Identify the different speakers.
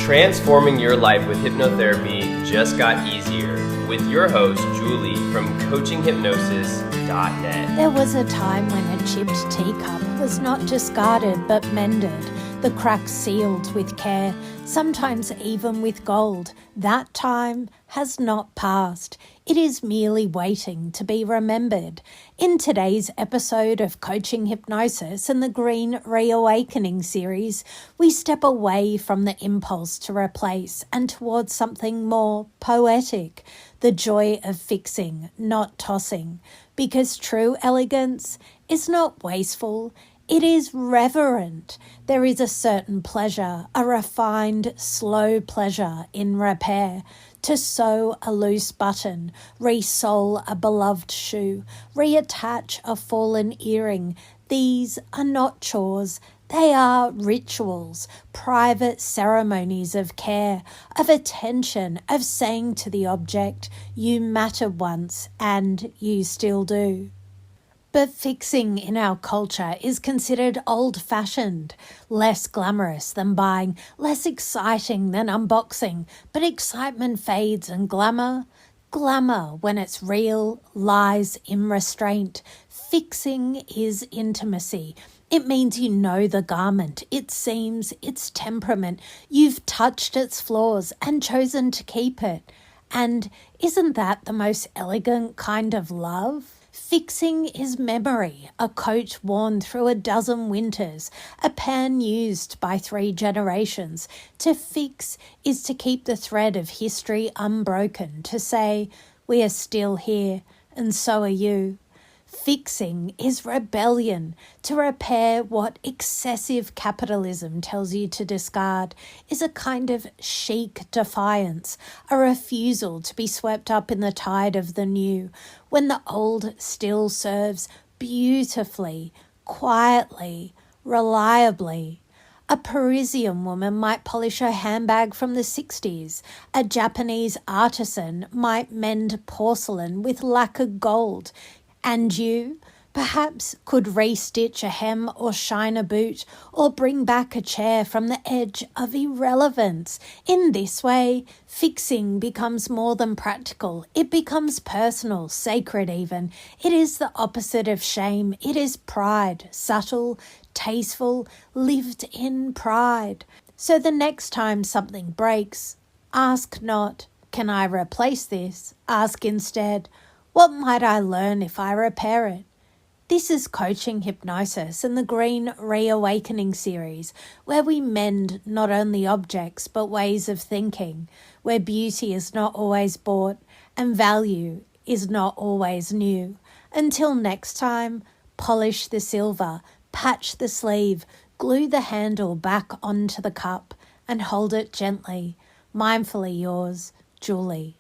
Speaker 1: Transforming your life with hypnotherapy just got easier with your host, Julie from CoachingHypnosis.net.
Speaker 2: There was a time when a chipped teacup was not discarded but mended, the cracks sealed with care, sometimes even with gold. That time has not passed. It is merely waiting to be remembered. In today's episode of Coaching Hypnosis and the Green Reawakening series, we step away from the impulse to replace and towards something more poetic, the joy of fixing, not tossing, because true elegance is not wasteful. It is reverent. There is a certain pleasure, a refined, slow pleasure in repair. To sew a loose button, re-sole a beloved shoe, reattach a fallen earring. These are not chores. They are rituals, private ceremonies of care, of attention, of saying to the object, you mattered once and you still do. But fixing in our culture is considered old-fashioned, less glamorous than buying, less exciting than unboxing. But excitement fades and glamour, when it's real, lies in restraint. Fixing is intimacy. It means you know the garment, its seams, its temperament. You've touched its flaws and chosen to keep it. And isn't that the most elegant kind of love? Fixing is memory, a coat worn through a dozen winters, a pan used by 3 generations. To fix is to keep the thread of history unbroken, to say, we are still here, and so are you. Fixing is rebellion, to repair what excessive capitalism tells you to discard, is a kind of chic defiance, a refusal to be swept up in the tide of the new, when the old still serves beautifully, quietly, reliably. A Parisian woman might polish her handbag from the 60s. A Japanese artisan might mend porcelain with lacquered gold. And you, perhaps, could restitch a hem or shine a boot or bring back a chair from the edge of irrelevance. In this way, fixing becomes more than practical. It becomes personal, sacred even. It is the opposite of shame. It is pride, subtle, tasteful, lived in pride. So the next time something breaks, ask not, can I replace this? Ask instead, what might I learn if I repair it? This is Coaching Hypnosis and the Green Reawakening series, where we mend not only objects but ways of thinking, where beauty is not always bought and value is not always new. Until next time, polish the silver, patch the sleeve, glue the handle back onto the cup and hold it gently. Mindfully yours, Julie.